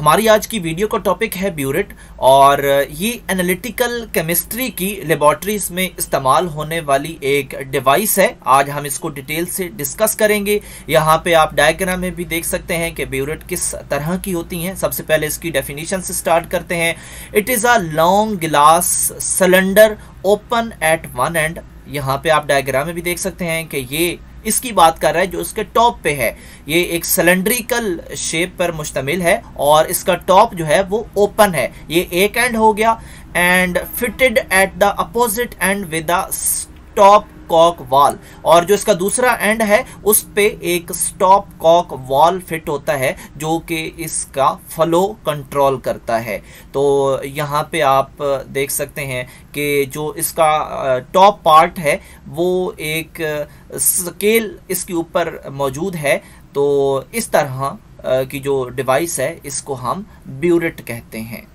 हमारी आज की वीडियो का टॉपिक है ब्यूरेट और ये एनालिटिकल केमिस्ट्री की लेबॉर्ट्रीज में इस्तेमाल होने वाली एक डिवाइस है। आज हम इसको डिटेल से डिस्कस करेंगे। यहाँ पे आप डायग्राम में भी देख सकते हैं कि ब्यूरेट किस तरह की होती हैं। सबसे पहले इसकी डेफिनेशन से स्टार्ट करते हैं। It is a long glass cylinder open at one and. यहाँ पे आप डायग्राम में भी देख सकते हैं कि ये इसकी बात कर रहा है जो इसके टॉप पे है। ये एक सिलेंड्रिकल शेप पर मुश्तमिल है और इसका टॉप जो है वो ओपन है। ये एक एंड हो गया end fitted at the opposite end with a stop cock valve, और जो इसका दूसरा एंड है उस पे एक स्टॉप कॉक वॉल फिट होता है जो कि इसका फ्लो कंट्रोल करता है। तो यहाँ पे आप देख सकते हैं कि जो इसका टॉप पार्ट है वो एक स्केल इसके ऊपर मौजूद है। तो इस तरह की जो डिवाइस है इसको हम ब्यूरेट कहते हैं।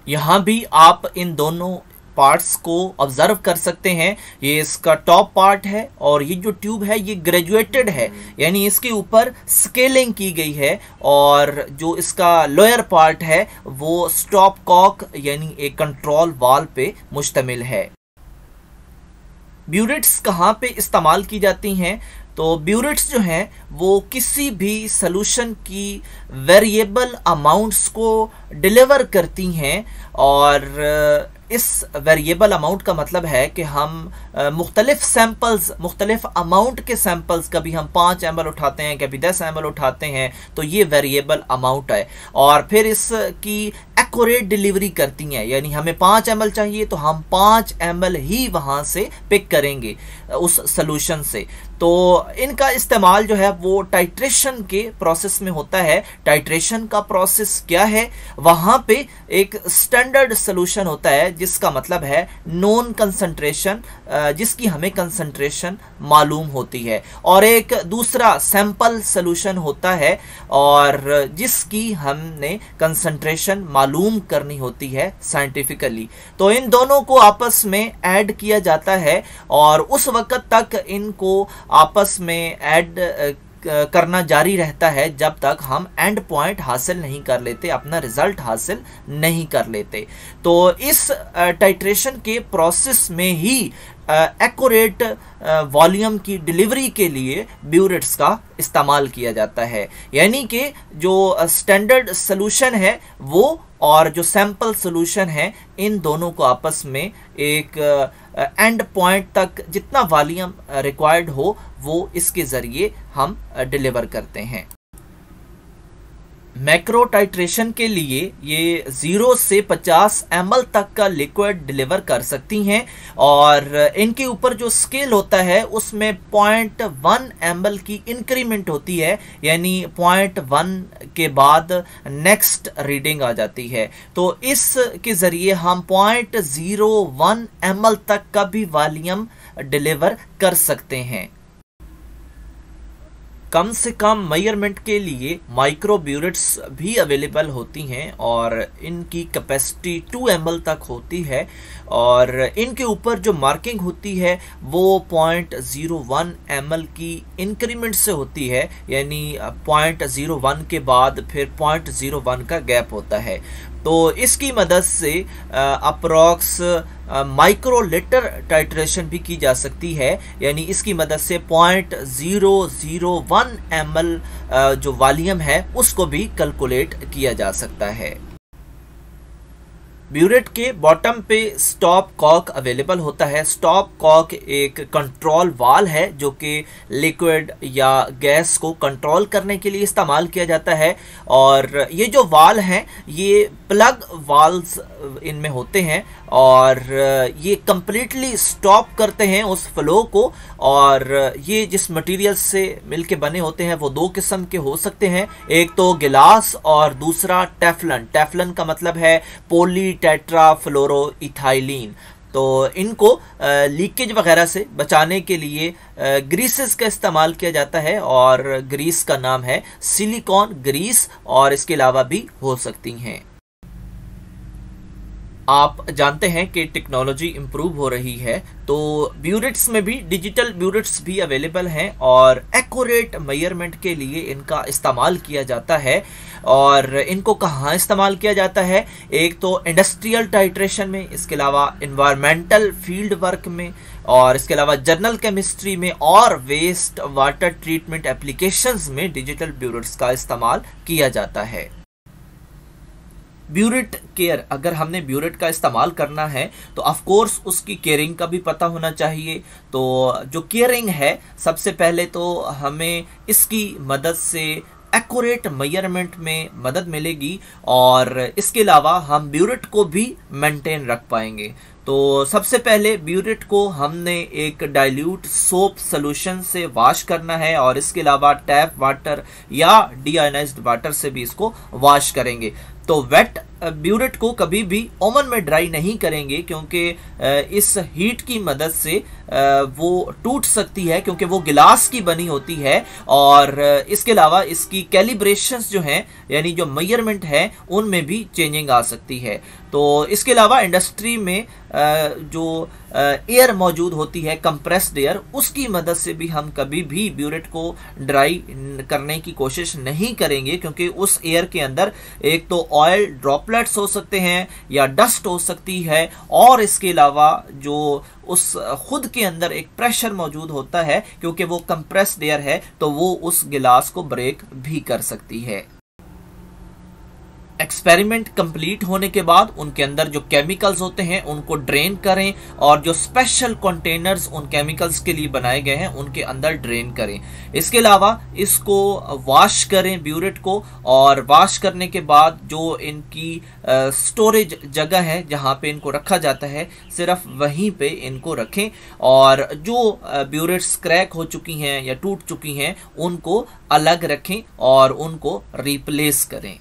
यहाँ भी आप इन दोनों पार्ट्स को ऑब्जर्व कर सकते हैं। ये इसका टॉप पार्ट है और ये जो ट्यूब है ये ग्रेजुएटेड है, यानी इसके ऊपर स्केलिंग की गई है, और जो इसका लोअर पार्ट है वो स्टॉप कॉक यानी एक कंट्रोल वाल्व पे मुश्तमिल है। ब्यूरेट्स कहाँ पे इस्तेमाल की जाती हैं? तो ब्यूरेट्स जो हैं वो किसी भी सॉल्यूशन की वेरिएबल अमाउंट्स को डिलीवर करती हैं, और इस वेरिएबल अमाउंट का मतलब है कि हम मुख्तलिफ सैम्पल्स, मुख्तलिफ अमाउंट के सैम्पल्स, कभी हम 5 ml उठाते हैं, कभी 10 ml उठाते हैं, तो ये वेरिएबल अमाउंट है। और फिर इसकी एक्यूरेट डिलीवरी करती हैं, यानी हमें 5 ml चाहिए तो हम 5 ml ही वहाँ से पिक करेंगे उस सॉल्यूशन से। तो इनका इस्तेमाल जो है वो टाइट्रेशन के प्रोसेस में होता है। टाइट्रेशन का प्रोसेस क्या है? वहाँ पे एक स्टैंडर्ड सॉल्यूशन होता है जिसका मतलब है नोन कंसंट्रेशन, जिसकी हमें कंसंट्रेशन मालूम होती है, और एक दूसरा सैंपल सॉल्यूशन होता है और जिसकी हमने कंसंट्रेशन मालूम करनी होती है साइंटिफिकली। तो इन दोनों को आपस में ऐड किया जाता है और उस वक्त तक इनको आपस में ऐड करना जारी रहता है जब तक हम एंड पॉइंट हासिल नहीं कर लेते, अपना रिजल्ट हासिल नहीं कर लेते। तो इस टाइट्रेशन के प्रोसेस में ही एक्यूरेट वॉल्यूम की डिलीवरी के लिए ब्यूरेट्स का इस्तेमाल किया जाता है। यानी कि जो स्टैंडर्ड सॉल्यूशन है वो और जो सैंपल सॉल्यूशन है, इन दोनों को आपस में एक एंड पॉइंट तक जितना वॉल्यूम रिक्वायर्ड हो वो इसके ज़रिए हम डिलीवर करते हैं। मैक्रो टाइट्रेशन के लिए ये 0 से 50 ml तक का लिक्विड डिलीवर कर सकती हैं, और इनके ऊपर जो स्केल होता है उसमें 0.1 ml की इंक्रीमेंट होती है, यानी 0.1 के बाद नेक्स्ट रीडिंग आ जाती है। तो इसके ज़रिए हम 0.01 ml तक का भी वॉल्यूम डिलीवर कर सकते हैं। कम से कम मेजरमेंट के लिए माइक्रो ब्यूरेट्स भी अवेलेबल होती हैं और इनकी कैपेसिटी 2 ml तक होती है, और इनके ऊपर जो मार्किंग होती है वो 0.01 ml की इंक्रीमेंट से होती है, यानी 0.01 के बाद फिर 0.01 का गैप होता है। तो इसकी मदद से अप्रॉक्स माइक्रो लीटर टाइट्रेशन भी की जा सकती है, यानी इसकी मदद से 0.001 ml जो वॉल्यूम है उसको भी कैलकुलेट किया जा सकता है। ब्यूरेट के बॉटम पे स्टॉप कॉक अवेलेबल होता है। स्टॉप कॉक एक कंट्रोल वाल है जो कि लिक्विड या गैस को कंट्रोल करने के लिए इस्तेमाल किया जाता है, और ये जो वाल हैं ये प्लग वाल्व्स इनमें होते हैं और ये कंप्लीटली स्टॉप करते हैं उस फ्लो को। और ये जिस मटेरियल से मिलके बने होते हैं वो 2 किस्म के हो सकते हैं, एक तो गिलास और दूसरा टेफलन। टेफलन का मतलब है पॉली टेट्राफ्लोरोइथाइलीन। तो इनको लीकेज वगैरह से बचाने के लिए ग्रीसेस का इस्तेमाल किया जाता है, और ग्रीस का नाम है सिलिकॉन ग्रीस, और इसके अलावा भी हो सकती हैं। आप जानते हैं कि टेक्नोलॉजी इम्प्रूव हो रही है, तो ब्यूरेट्स में भी डिजिटल ब्यूरेट्स भी अवेलेबल हैं और एक्यूरेट मेजरमेंट के लिए इनका इस्तेमाल किया जाता है। और इनको कहाँ इस्तेमाल किया जाता है? एक तो इंडस्ट्रियल टाइट्रेशन में, इसके अलावा इन्वायरमेंटल फील्ड वर्क में, और इसके अलावा जर्नल केमिस्ट्री में और वेस्ट वाटर ट्रीटमेंट एप्लीकेशंस में डिजिटल ब्यूरेट्स का इस्तेमाल किया जाता है। ब्यूरेट केयर, अगर हमने ब्यूरेट का इस्तेमाल करना है तो ऑफ कोर्स उसकी केयरिंग का भी पता होना चाहिए। तो जो केयरिंग है, सबसे पहले तो हमें इसकी मदद से एक्यूरेट मेजरमेंट में मदद मिलेगी और इसके अलावा हम ब्यूरेट को भी मेंटेन रख पाएंगे। तो सबसे पहले ब्यूरेट को हमने एक डाइल्यूट सोप सोल्यूशन से वॉश करना है और इसके अलावा टैप वाटर या डीआयोनाइज्ड वाटर से भी इसको वॉश करेंगे। तो वेट ब्यूरेट को कभी भी ओवन में ड्राई नहीं करेंगे, क्योंकि इस हीट की मदद से वो टूट सकती है, क्योंकि वो गिलास की बनी होती है। और इसके अलावा इसकी कैलिब्रेशंस जो हैं, यानी जो मेजरमेंट है, उनमें भी चेंजिंग आ सकती है। तो इसके अलावा इंडस्ट्री में जो एयर मौजूद होती है, कंप्रेस्ड एयर, उसकी मदद से भी हम कभी भी ब्यूरेट को ड्राई करने की कोशिश नहीं करेंगे, क्योंकि उस एयर के अंदर एक तो ऑयल ड्रॉपलेट्स हो सकते हैं या डस्ट हो सकती है, और इसके अलावा जो उस खुद के अंदर एक प्रेशर मौजूद होता है, क्योंकि वो कंप्रेस्ड एयर है, तो वो उस गिलास को ब्रेक भी कर सकती है। एक्सपेरिमेंट कंप्लीट होने के बाद उनके अंदर जो केमिकल्स होते हैं उनको ड्रेन करें, और जो स्पेशल कंटेनर्स उन केमिकल्स के लिए बनाए गए हैं उनके अंदर ड्रेन करें। इसके अलावा इसको वॉश करें ब्यूरेट को, और वॉश करने के बाद जो इनकी स्टोरेज जगह है जहां पे इनको रखा जाता है, सिर्फ वहीं पे इनको रखें। और जो ब्यूरेट्स क्रैक हो चुकी हैं या टूट चुकी हैं उनको अलग रखें और उनको रिप्लेस करें।